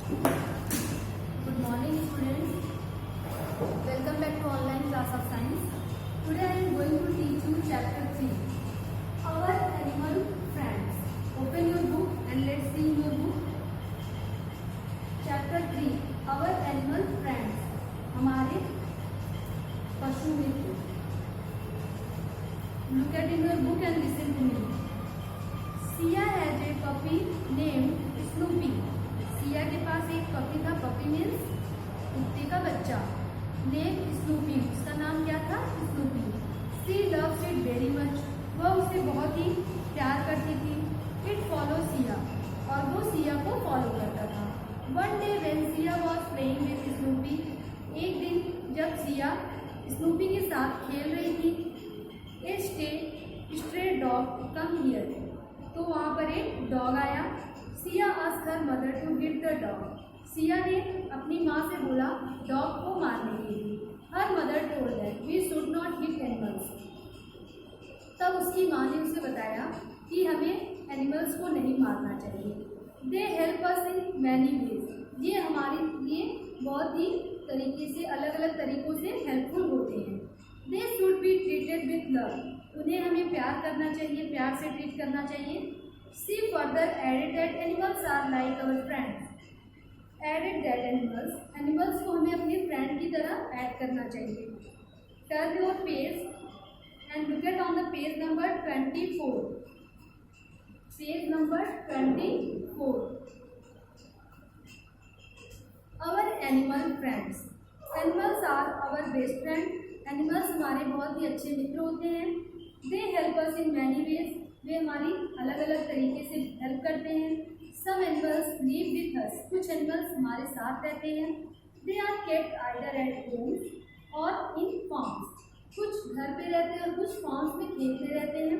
Good morning, students. Welcome back to online class of science. Today I am going to teach you chapter 3, our animal friends. Open your book and let's see in your book. Chapter 3, our animal friends. हमारे पशु मित्र. Look at in your book and listen to me. Sia has a puppy named Snoopy. Siya के पास एक puppy था. Puppy means कुत्ते का बच्चा. Name Snoopy, उसका नाम क्या था? Snoopy. She loves it very much. वह उसे बहुत ही प्यार करती थी. इट फॉलो सिया, और वो सिया को फॉलो करता था. One day when Siya was playing with Snoopy, एक दिन जब सिया स्नूपी के साथ खेल रही थी, a stray dog come here, तो वहाँ पर एक डॉग आया. Siya asked her mother to hit the dog. Siya ने अपनी माँ से बोला डॉग को मारने के लिए. Her mother told that we should not hit animals. तब उसकी माँ ने उसे बताया कि हमें एनिमल्स को नहीं मारना चाहिए. They help us in many ways. ये हमारे लिए बहुत ही तरीके से, अलग अलग तरीक़ों से हेल्पफुल होते हैं. They should be treated with love. उन्हें हमें प्यार करना चाहिए, प्यार से ट्रीट करना चाहिए. She further added that animals are like our friends. Added that animals को हमें अपने फ्रेंड की तरह ऐड करना चाहिए. Turn your page and look at on the page number 24. Page number 24. Our animal friends. Animals are our best friend. Animals हमारे बहुत ही अच्छे मित्र होते हैं. They help us in many ways. वे हमारी अलग अलग तरीके से हेल्प करते हैं. Some animals live with us. कुछ एनिमल्स हमारे साथ रहते हैं. They are kept either at home और इन फार्म्स. कुछ घर पे रहते हैं और कुछ फार्म्स में खेलते रहते हैं.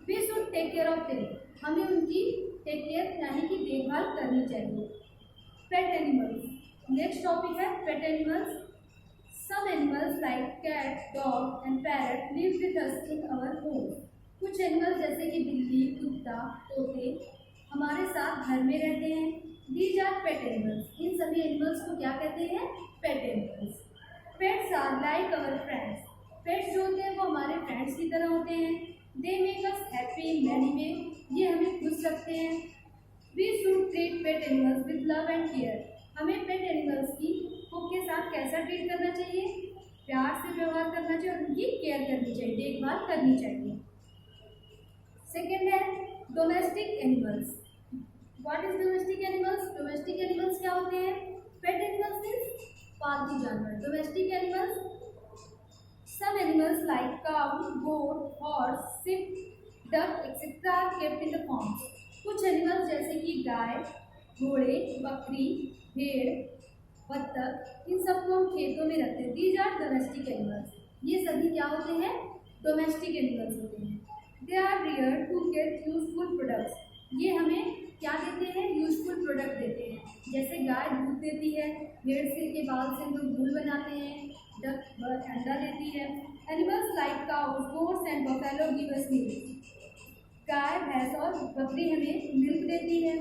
We should take care of them. हमें उनकी टेक केयर यानी कि देखभाल करनी चाहिए. Pet animals. नेक्स्ट टॉपिक है pet animals. Some animals like cat, dog and parrot live with us in our home. कुछ एनिमल्स जैसे कि बिल्ली, कुत्ता, तोते हमारे साथ घर में रहते हैं. These are pet animals. इन सभी एनिमल्स को क्या कहते हैं? Pet animals. Pets are like our friends. Pets जो होते हैं वो हमारे फ्रेंड्स की तरह होते हैं. They make us happy in many ways. ये हमें खुश रखते हैं. We should treat pet animals with love and care. हमें पेट एनिमल्स के साथ कैसा ट्रीट करना चाहिए? प्यार से व्यवहार करना चाहिए और उनकी केयर करनी चाहिए, देखभाल करनी चाहिए. सेकेंड है domestic animals. What is domestic animals? Domestic animals क्या होते हैं? पेट एनिमल्स मीन्स पालतू जानवर. Domestic animals, some animals like cow, goat, horse, sheep, duck etcetera are kept in the farms. कुछ एनिमल्स जैसे कि गाय, घोड़े, बकरी, भेड़, बत्तख, इन सबको हम खेतों में रखते हैं. These are domestic animals. ये सभी क्या होते हैं? डोमेस्टिक एनिमल्स होते हैं. They are rear to get useful products. ये हमें क्या देते हैं? यूजफुल प्रोडक्ट देते हैं. जैसे गाय दूध देती है, भेड़ से के बाल से हम लोग वूल बनाते हैं, डक अंडा देती है. Animals like cows, goats and buffalo give us milk. गाय, भैंस और बकरी हमें मिल्क देती है.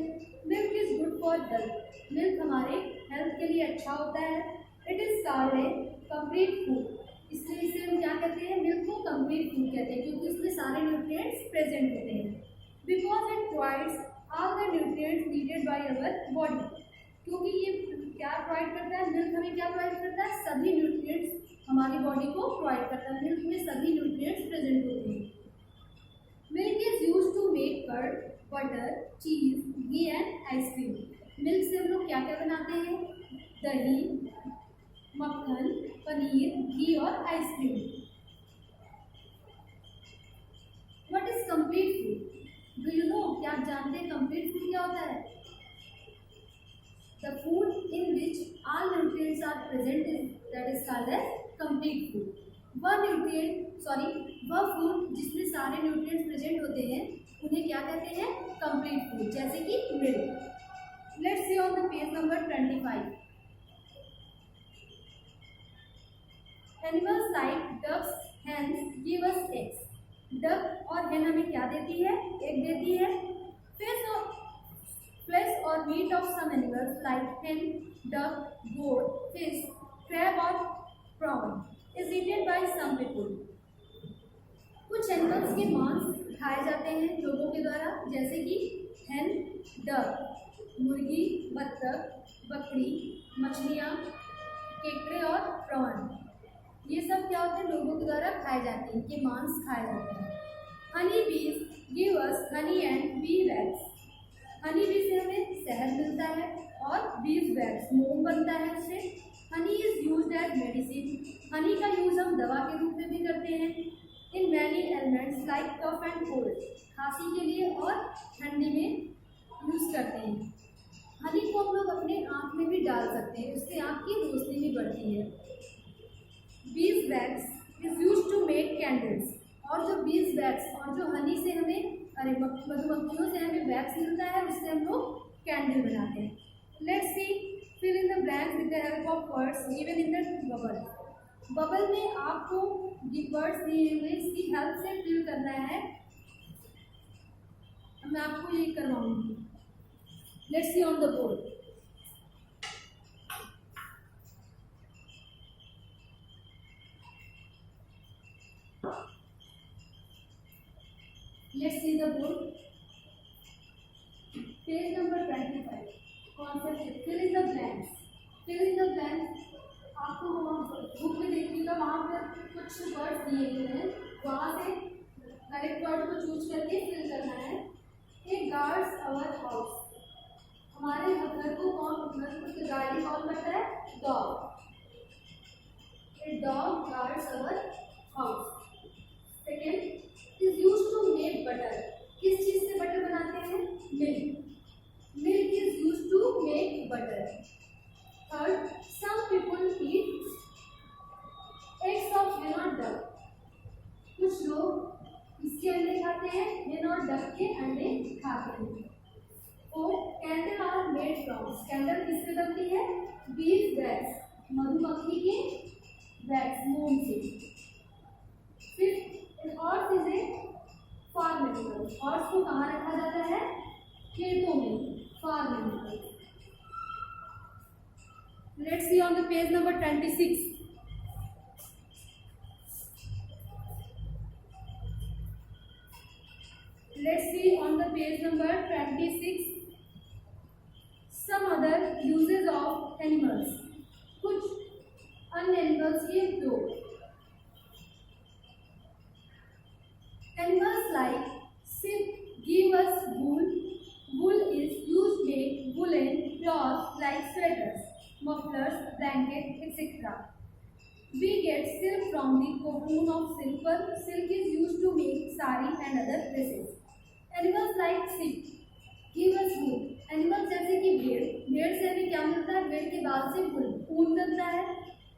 Milk is good for health. Milk हमारे हेल्थ के लिए अच्छा होता है. It is called a complete food. इसलिए इसे हम क्या कहते हैं? मिल्क को कंप्लीट फूड कहते हैं क्योंकि इसमें सारे न्यूट्रिएंट्स प्रेजेंट होते हैं. Because it provides all the nutrients needed by our body. क्योंकि ये क्या प्रोवाइड करता है? मिल्क हमें क्या प्रोवाइड करता है? सभी न्यूट्रिएंट्स हमारी बॉडी को प्रोवाइड करता है. मिल्क में सभी न्यूट्रिएंट्स प्रेजेंट होते हैं. Milk is use to make curd, butter, cheese, ghee and ice cream. Milk से हम लोग क्या क्या बनाते हैं? दही, मक्खन, पनीर, घी और ice cream. What is complete food? Do you know? क्या आप जानते हैं कंप्लीट फूड क्या होता है? The food in which all nutrients are present is that is called as complete food. वह फूड जिसमें सारे न्यूट्रिएंट्स प्रेजेंट होते हैं उन्हें क्या कहते हैं? Complete food. जैसे कि milk. Let's see on the page number 25. Animals like ducks, hens give us eggs. Duck और हेन हमें क्या देती है? एग देती है. Fish or meat of some animals like hen, duck, goat, fish, crab or prawn is eaten by some people. कुछ animals के मांस खाए जाते हैं लोगों के द्वारा, जैसे कि hen, duck, मुर्गी, बत्तख, बकरी, मछलियाँ, केकड़े और प्रॉन। ये सब क्या होते हैं, लोगों के द्वारा खाए जाते हैं, ये मांस खाए जाते हैं। हनी बीज give us honey and B wax. Honey bee से हमें शहद मिलता है और बीज वैक्स मोम बनता है उससे। Honey is used as medicine. Honey का यूज हम दवा के रूप में भी करते हैं। In many ailments like cough and cold, खांसी के लिए और ठंडी में यूज करते हैं। हनी को हम लोग अपने आँख में भी डाल सकते हैं, उससे आँख की रोशनी भी बढ़ती है। Beeswax is used to make candles. और जो बीज वैक्स और जो हनी से हमें मधुमक्खियों से हमें वैक्स मिलता है, उससे हम लोग कैंडल बनाते हैं। Let's see, fill in the blanks with the help of words given in the bubble. Bubble में आपको वर्ड्स दिए हुए इसकी हेल्प से फिल करना है। मैं आपको ये करवाऊंगी। Let's see on the board. Let's see the board. Page number 25. Concept. Fill in the blanks. Fill in the blanks. आपको बुक में देखिएगा, वहाँ पर कुछ वर्ड्स दिए हुए हैं, वहाँ से करेक्ट वर्ड को चूज करके फिल करना है। ए गार्ड्स अवर हाउस। हमारे घर को कौन गार्डिंग कौन करता है? Dog. A dog guards our house. Second, is used to make butter. किस चीज से बटर बनाते हैं? Milk. Milk is used to make butter. Third, some people eat eggs of hen or duck. कुछ लोग इसके अंडे खाते हैं, hen और duck के अंडे खाते हैं। Fourth, candle are made from. Candle किससे बनती है? Bees wax, मधुमक्खी के wax, मोम से। Fifth, horse is a farm animal. Horse को कहाँ रखा जाता है? खेतों में, farm animal. Let's see on the page number 26। Let's see on the page number 26 some other uses of animals. कुछ अन्य एनिमल्स के उपयोग। Animals like sheep give us wool. Wool is used to make woolen cloths like sweaters, mufflers, blankets, etc. We get silk from the cocoon of silkworm. Silk is used to make sari and other dresses. Animals like sheep give us wool. Animals जैसे कि भेड़, भेड़ से हमें क्या मिलता है? भेड़ के बाल से ऊन बनता है।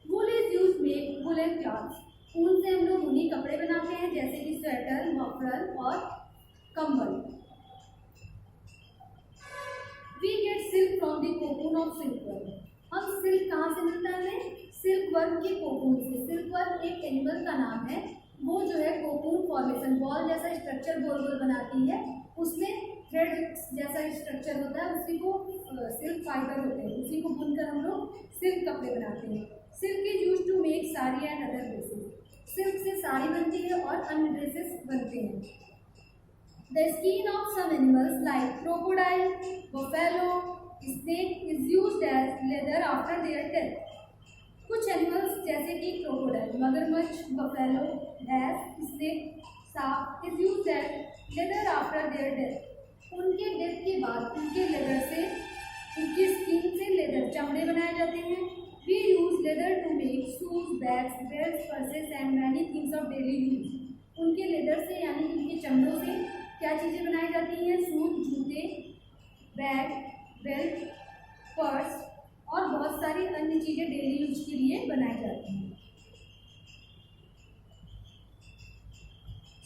Wool is used to make woolen cloths. ऊन से हम लोग ऊनी कपड़े बनाते हैं, जैसे कि स्वेटर, मफलर और कंबल। We get silk from the cocoon of silkworm. हम सिल्क कहाँ से मिलता है हमें? सिल्कवर्म के कोकून से। सिल्कवर्म एक एनिमल का नाम है, वो जो है कोकून फॉर्मेशन, बॉल जैसा स्ट्रक्चर गोल गोल बनाती है, उसमें थ्रेड जैसा स्ट्रक्चर होता है, उसी को सिल्क फाइबर होते हैं, उसी को बुनकर हम लोग सिल्क कपड़े बनाते हैं। Silk is used to make sari and other dresses. Silk से साड़ी बनती है और अन्य ड्रेसेस बनते हैं। The skin of some animals like crocodile, buffalo, snake is used as leather after their death. कुछ एनिमल्स जैसे कि क्रोकोडाइल, मगरमच्छ, बफेलो, भैंस, स्नेक, सांप is used as leather after their death. उनके डेथ के बाद उनके लेदर से, उनकी स्किन से लेदर, चमड़े बनाए जाते हैं। We use leather to make shoes, bags, belts, purses and many things of daily use. उनके लेदर से यानी उनके चमड़ों से क्या चीज़ें बनाई जाती हैं? शूज, जूते, बैग, बेल्ट, पर्स और बहुत सारी अन्य चीज़ें डेली यूज के लिए बनाई जाती हैं।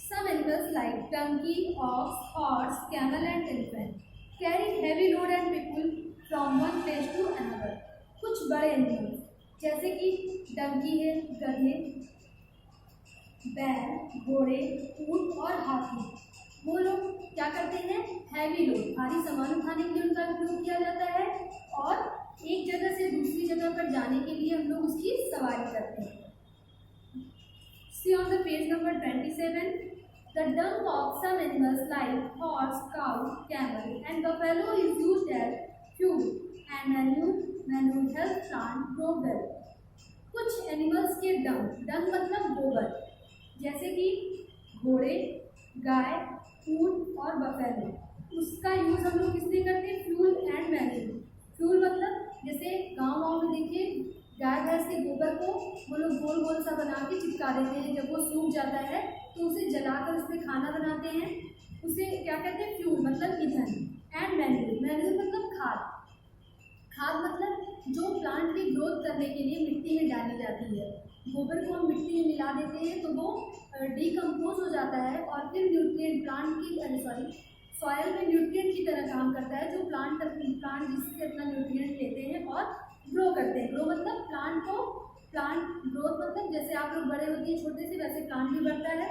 Some animals like donkey, ox, horse, camel and elephant carry heavy load and people from one place to another. कुछ बड़े एनिमल जैसे कि डंकी है, गधे, बैल, घोड़े, ऊंट और हाथी, वो लोग क्या करते हैं? हैवी लोड, भारी सामान उठाने के लिए उनका उपयोग किया जाता है। सवारी करते हैं। See on the page number 27, the dung of some animals like horse, cow, camel and buffalo is used as fuel and manure helps plant grow well. कुछ एनिमल्स के डंग मतलब गोबर, जैसे कि घोड़े, गाय, ऊंट और बफेलो, उसका यूज़ हम लोग किससे करते हैं? Fuel and manure. फ्यूल मतलब जैसे गाँव में देखिए गाय भैंस के गोबर को वो लोग गोल गोल सा बना के चिपका देते हैं, जब वो सूख जाता है तो उसे जलाकर उसमें खाना बनाते हैं, उसे क्या कहते हैं? फ्यूल मतलब ईंधन। एंड मैन्यूर मतलब खाद। खाद मतलब जो प्लांट की ग्रोथ करने के लिए मिट्टी में डाली जाती है। गोबर को हम मिट्टी में मिला देते हैं तो वो डिकम्पोज हो जाता है और फिर न्यूट्रिएंट सॉयल में न्यूट्रिएंट की तरह काम करता है, जो प्लांट जिससे अपना न्यूट्रिएंट लेते हैं और ग्रो करते हैं। ग्रो मतलब ग्रोथ मतलब जैसे आप लोग बड़े होते हैं छोटे से, वैसे प्लांट भी बढ़ता है,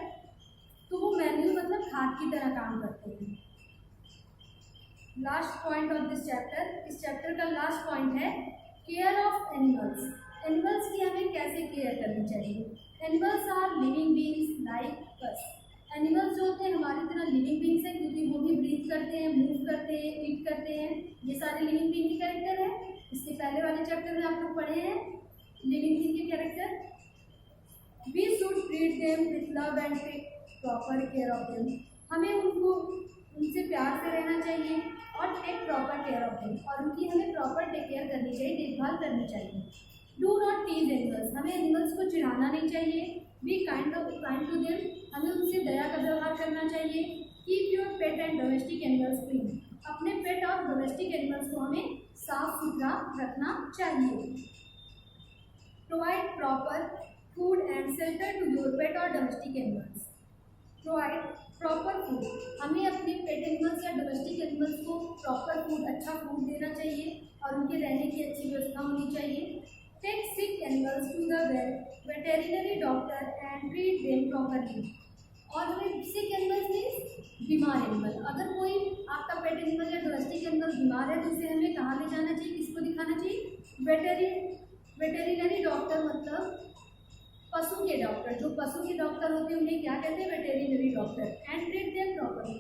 तो वो मैन्यूर मतलब खाद की तरह काम करते हैं। Last point of this chapter, इस चैप्टर का लास्ट पॉइंट है केयर ऑफ एनिमल्स। एनिमल्स की हमें कैसे केयर करनी चाहिए? Animals are living beings like us. Animals जो होते हैं हमारी तरह लिविंग बीइंग्स हैं, क्योंकि वो भी ब्रीथ करते हैं, मूव करते हैं, ईट करते हैं। ये सारे लिविंग बीइंग के कैरेक्टर हैं। इसके पहले वाले चैप्टर में आप लोग पढ़े हैं लिविंग बीइंग के character. We should treat them with love and take proper care of them. हमें उनसे प्यार से रहना चाहिए और take proper care of them, और उनकी हमें प्रॉपर टेक केयर करनी चाहिए, देखभाल करनी चाहिए। Do not tease animals. हमें एनिमल्स को चिढ़ाना नहीं चाहिए। Be kind to them. हमें उनसे दया का व्यवहार करना चाहिए। Keep your pet and domestic animals clean. अपने पेट और डोमेस्टिक एनिमल्स को हमें साफ सुथरा रखना चाहिए। Provide proper food and shelter to your pet और domestic animals. Provide proper food. हमें अपने पेट एनिमल्स या डोमेस्टिक एनिमल्स को प्रॉपर फूड, अच्छा फूड देना चाहिए और उनके रहने की अच्छी व्यवस्था होनी चाहिए। Take sick animals to the veterinary doctor and treat them properly. और हमें सिक एनिमल्स मीन्स बीमार एनिमल। अगर कोई आपका पेट एनिमल या डोमेस्टिक एनिमल बीमार है तो उसे हमें कहाँ ले जाना चाहिए, किसको दिखाना चाहिए? वेटेरिनरी डॉक्टर मतलब पशु के डॉक्टर। जो पशु के डॉक्टर होते हैं उन्हें क्या कहते हैं? Veterinary doctor. And treat them properly,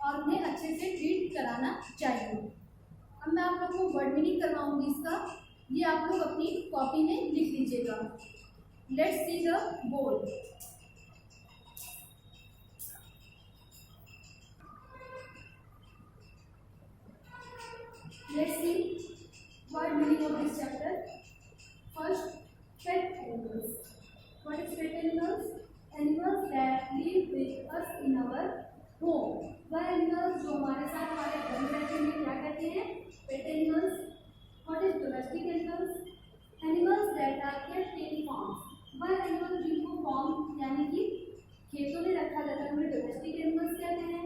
और उन्हें अच्छे से ट्रीट कराना चाहिए। अब मैं आप लोग को वर्ड मीनिंग करवाऊंगी इसका, ये आप लोग अपनी कॉपी में लिख लीजिएगा। Let's see the board. Let's see word meaning of this chapter. First, pet animals. What is pet animals? Animals that live with us in our home. वह एनिमल्स जो हमारे साथ हमारे घर में रहते हैं क्या कहते हैं? Pet animals. What is domestic animals? Animals that are kept in farms. वह एनिमल जिनको फार्म यानी कि खेतों में रखा जाता है उन्हें डोमेस्टिक एनिमल्स कहते हैं।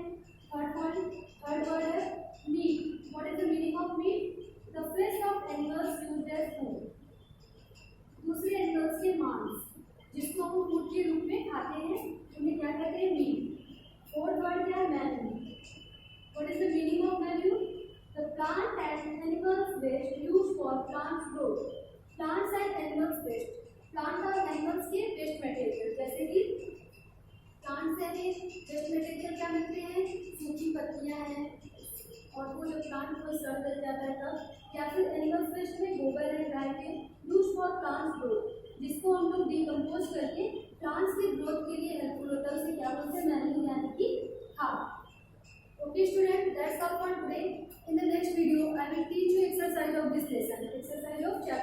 थर्ड वर्ड है meet. What is the meaning of meat? The flesh of animals used as food. दूसरे एनिमल्स के मांस जिसको हम फूड के रूप में खाते हैं उन्हें क्या कहते हैं? मीट। फोर्थ वर्ड क्या है? Manure. What is the meaning of manure? The plant and animals waste used for plants growth. Plants and animals waste. Plant और animals के waste material, जैसे कि प्लांट से हमें वेस्ट मटेरियल क्या मिलते हैं? सूखी पत्तियां हैं और वो जब प्लांट को सड़ जल जाता है तब, या फिर एनिमल्स वेस्ट में गोबर है गाय के, यूज फॉर प्लांट्स ग्रोथ, जिसको हम लोग डिकम्पोज करके प्लांट्स की ग्रोथ के लिए हेल्पफुल होता है, उसे क्या बोलते हैं? मैन्यूर यानी कि खाद। Okay student, that's all for today. In the next video, I will teach you exercise of this lesson, exercise of chapter